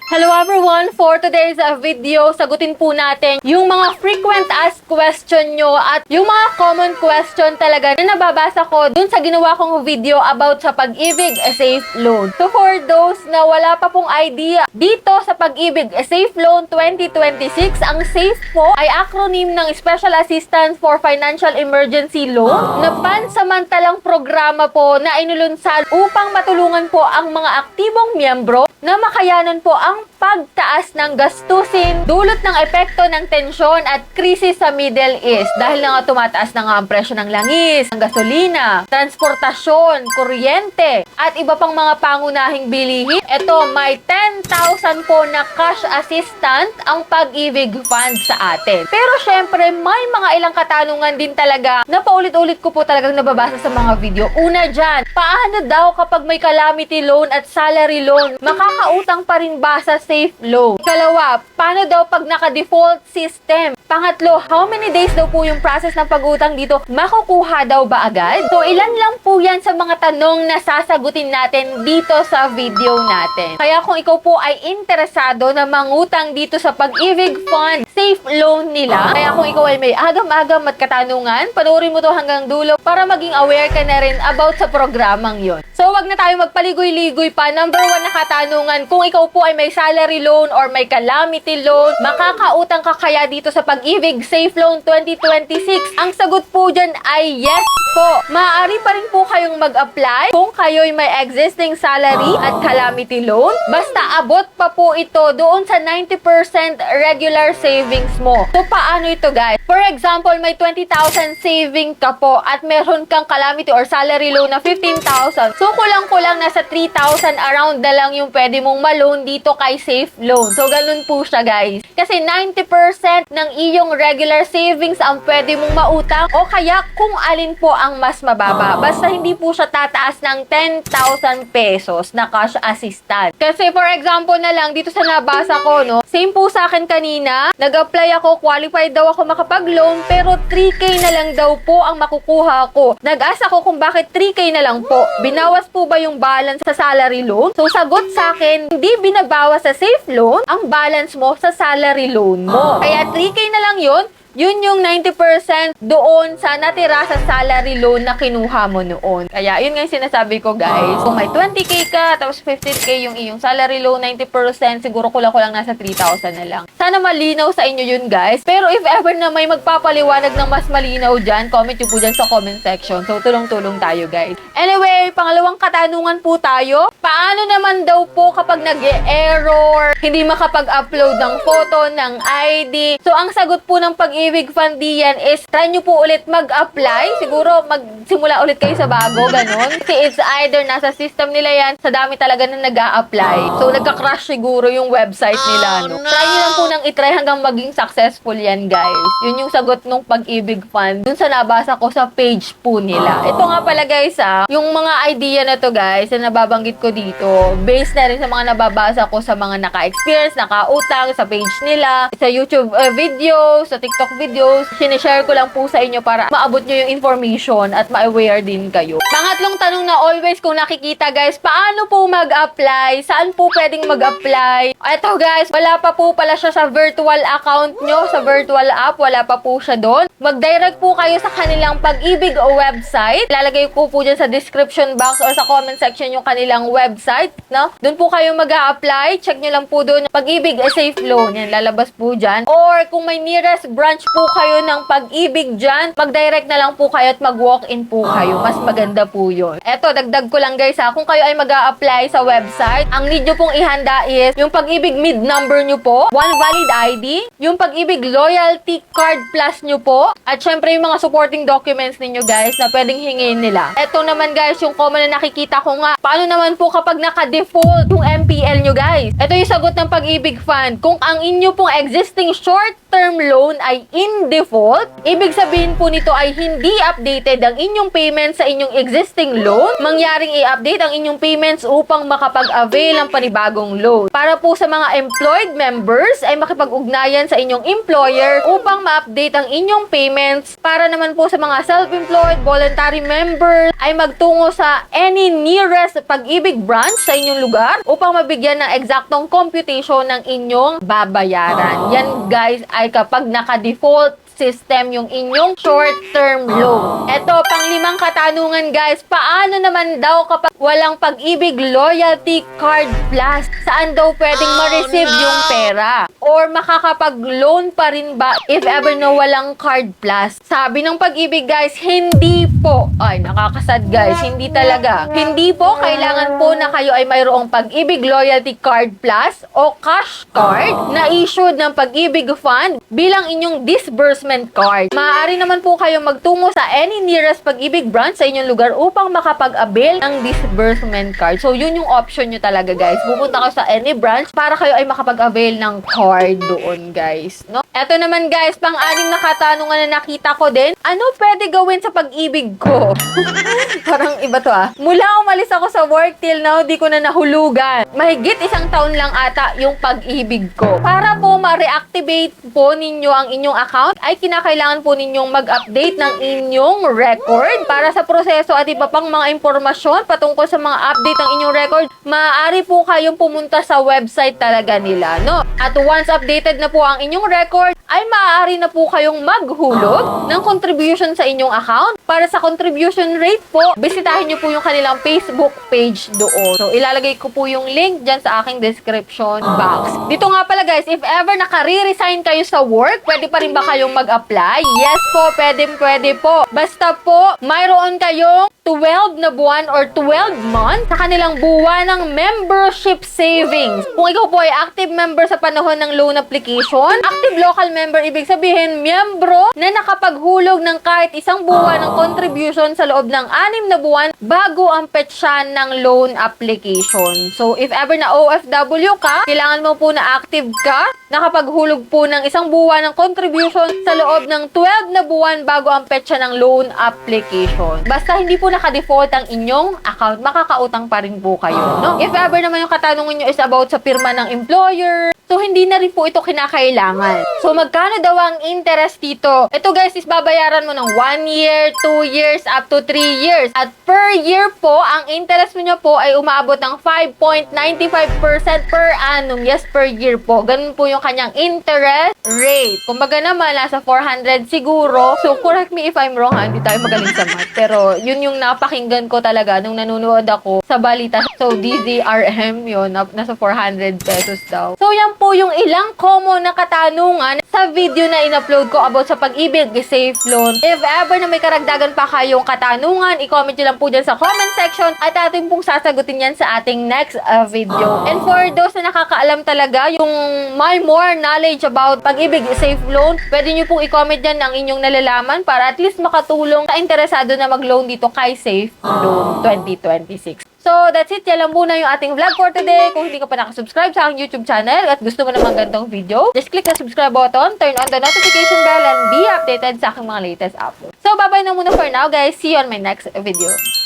Hello everyone! For today's video, sagutin po natin yung mga frequent asked question nyo at yung mga common question talaga na nababasa ko dun sa ginawa kong video about sa Pag-ibig Safe Loan. So for those na wala pa pong idea, dito sa Pag-ibig Safe Loan 2026, ang SAFE po ay acronym ng Special Assistance for Financial Emergency Loan na pansamantalang programa po na inulunsad upang matulungan po ang mga aktibong miyembro na makayanan po ang pagtaas ng gastusin dulot ng epekto ng tensyon at krisis sa Middle East dahil na nga tumataas na nga ang presyo ng langis, ng gasolina, transportasyon, kuryente at iba pang mga pangunahing bilihin. Ito, may 10,000 po na cash assistant ang Pag-ibig Fund sa atin. Pero syempre, may mga ilang katanungan din talaga na paulit-ulit ko po talagang nababasa sa mga video. Una dyan, paano daw kapag may calamity loan at salary loan, makakautang pa rin ba sa safe loan? Ikalawa, paano daw pag naka-default system? Pangatlo, how many days daw po yung process ng pag-utang dito? Makukuha daw ba agad? So, ilan lang po yan sa mga tanong na sasagutin natin dito sa video natin. Kaya kung ikaw po ay interesado na mangutang dito sa Pag-ibig Fund safe loan nila, kaya kung ikaw ay may agam-agam at katanungan, panoorin mo to hanggang dulo para maging aware ka na rin about sa programang yon. So, wag na tayo magpaligoy-ligoy pa. Number 1 na katanungan, kung ikaw po ay may salary loan or may calamity loan, makakautang ka kaya dito sa Pag-ibig Safe Loan 2026? Ang sagot po dyan ay yes po. Maaari pa rin po kayong mag-apply kung kayo'y may existing salary at calamity loan. Basta abot pa po ito doon sa 90% regular savings mo. So, paano ito, guys? For example, may 20,000 saving ka po at meron kang calamity or salary loan na 15,000. So, kulang-kulang nasa 3,000 around na lang yung pwede mong ma-loan dito kay Safe Loan. So, ganun po siya, guys. Kasi 90% ng iyong regular savings ang pwede mong mautang o kaya kung alin po ang mas mababa. Basta hindi po siya tataas ng 10,000 pesos na cash assistant. Kasi for example na lang, dito sa nabasa ko, no, same po sa akin kanina, nag-apply ako, qualified daw ako makapag-loan, pero 3K na lang daw po ang makukuha ko. Nag-ask ako kung bakit 3K na lang po. Binawas po ba yung balance sa salary loan? So, sagot sa akin, hindi binabawas sa safe loan ang balance mo sa salary loan mo. Kaya 3K na lang yun yung 90% doon sa natira sa salary loan na kinuha mo noon. Kaya yun nga yung sinasabi ko, guys. Kung may 20K ka, tapos 15K yung iyong salary loan, 90%, siguro kulang-kulang nasa 3,000 na lang. Sana malinaw sa inyo yun, guys. Pero if ever na may magpapaliwanag ng mas malinaw dyan, comment nyo po dyan sa comment section. So, tulong-tulong tayo, guys. Anyway, pangalawang katanungan po tayo. Paano naman daw po kapag nag-error, hindi makapag-upload ng photo, ng ID? So, ang sagot po ng Pag-ibig Fund diyan is try nyo po ulit mag-apply. Siguro magsimula ulit kayo sa bago, ganun. Kasi it's either nasa system nila yan, sa dami talaga na nag-a-apply. So, nagka-crash siguro yung website nila, no? Try nyo lang po nang itry hanggang maging successful yan, guys. Yun yung sagot ng Pag-ibig Fund dun sa nabasa ko sa page po nila. Ito nga pala, guys, yung mga idea na to, guys, na nababanggit ko dito, based na rin sa mga nababasa ko sa mga naka-experience, naka-utang sa page nila, sa YouTube videos, sa TikTok videos, sinishare ko lang po sa inyo para maabot nyo yung information at ma-aware din kayo. Pangatlong tanong na always kung nakikita, guys, paano po mag-apply? Saan po pwedeng mag-apply? Ito, guys, wala pa po pala siya sa virtual account nyo, sa virtual app, wala pa po siya doon. Mag-direct po kayo sa kanilang Pag-ibig website. Lalagay ko po dyan sa description box or sa comment section yung kanilang website, no? Doon po kayo mag-a-apply. Check nyo lang po doon, Pag-ibig Safe Loan. Yan, lalabas po dyan. Or kung may nearest branch po kayo ng Pag-ibig dyan, mag-direct na lang po kayo at mag-walk-in po kayo. Mas maganda po yun. Eto, dagdag ko lang, guys, kung kayo ay mag-a-apply sa website, ang need nyo pong ihanda is yung Pag-ibig mid number nyo po, one valid ID, yung Pag-ibig loyalty card plus nyo po, at syempre yung mga supporting documents ninyo, guys, na pwedeng hingin nila. Eto naman, guys, yung common na nakikita ko nga, paano naman po kapag naka-default yung MPL nyo, guys? Ito yung sagot ng Pag-ibig Fund. Kung ang inyo pong existing short-term loan ay in default. Ibig sabihin po nito ay hindi updated ang inyong payments sa inyong existing loan. Mangyaring i-update ang inyong payments upang makapag-avail ng panibagong loan. Para po sa mga employed members ay makipag-ugnayan sa inyong employer upang ma-update ang inyong payments. Para naman po sa mga self-employed, voluntary members ay magtungo sa any nearest Pag-ibig branch sa inyong lugar upang mabigyan ng eksaktong computation ng inyong babayaran. Yan guys ay kapag naka-default system yung inyong short-term loan. Ito, pang-limang katanungan guys, paano naman daw kapag walang Pag-ibig Loyalty Card Plus? Saan daw pwedeng ma-receive yung pera? Or makakapag-loan pa rin ba if ever na walang Card Plus? Sabi ng Pag-ibig guys, hindi po. Ay, nakakasad guys, hindi talaga. Hindi po, kailangan po na kayo ay mayroong Pag-ibig Loyalty Card Plus o cash card na issued ng Pag-ibig Fund bilang inyong disbursement card. Maaari naman po kayong magtungo sa any nearest Pag-ibig branch sa inyong lugar upang makapag-avail ng disbursement card. So, yun yung option nyo talaga, guys. Pupunta kayo sa any branch para kayo ay makapag-avail ng card doon, guys. No? Eto naman, guys, pang-anim na katanungan na nakita ko din. Ano pwede gawin sa Pag-ibig ko? Parang iba to Mula umalis ako sa work till now, di ko na nahulugan. Mahigit 1 taon lang ata yung Pag-ibig ko. Para po ma-reactivate po ninyo ang inyong account, ay kinakailangan po ninyong mag-update ng inyong record para sa proseso at iba pang mga impormasyon patungkol sa mga update ng inyong record. Maaari po kayong pumunta sa website talaga nila, no? At once updated na po ang inyong record, ay maaari na po kayong maghulog ng contribution sa inyong account. Para sa contribution rate po, bisitahin nyo po yung kanilang Facebook page doon. So, ilalagay ko po yung link dyan sa aking description box. Dito nga pala guys, if ever naka-re-resign kayo sa work, pwede pa rin ba kayong mag-apply? Yes po, pwede po. Basta po, mayroon kayong 12 na buwan or 12 months sa kanilang buwan ng membership savings. Kung ikaw po ay active member sa panahon ng loan application, active local member, ibig sabihin, miyembro na nakapaghulog ng kahit 1 buwan ng contribution sa loob ng 6 na buwan bago ang petsa ng loan application. So, if ever na OFW ka, kailangan mo po na active ka, nakapaghulog po ng 1 buwan ng contribution sa loob ng 12 na buwan bago ang petsa ng loan application. Basta hindi po naka-default ang inyong account, makakautang pa rin po kayo, no? If ever naman yung katanungan nyo is about sa pirma ng employer, so hindi na rin po ito kinakailangan. So, magkano daw ang interest dito? Ito guys is babayaran mo ng 1 year, 2 years, up to 3 years. At per year po, ang interest mo nyo po ay umaabot ng 5.95% per annum. Yes, per year po. Ganun po yung kanyang interest rate. Kumbaga naman, nasa 400 siguro. So, correct me if I'm wrong hindi tayo magaling sa math. Pero, yun yung napakinggan ko talaga nung nanonood ako sa balita. So, DZRM yun, nasa 400 pesos daw. So, yan po yung ilang common na katanungan sa video na in-upload ko about sa Pag-ibig Safe Loan. If ever na may karagdagan pa kayong katanungan, i-comment nyo lang po dyan sa comment section at ating pong sasagutin yan sa ating next video. And for those na nakakaalam talaga, yung may more knowledge about Pag-ibig Safe Loan, pwede nyo pong i-comment dyan ang inyong nalalaman para at least makatulong sa interesado na mag-loan dito kay Safe Loan 2026. So, that's it. Yan lang muna yung ating vlog for today. Kung hindi ka pa nakasubscribe sa aking YouTube channel at gusto mo naman ganitong video, just click the subscribe button, turn on the notification bell, and be updated sa aking mga latest uploads. So, bye-bye na muna for now, guys. See you on my next video.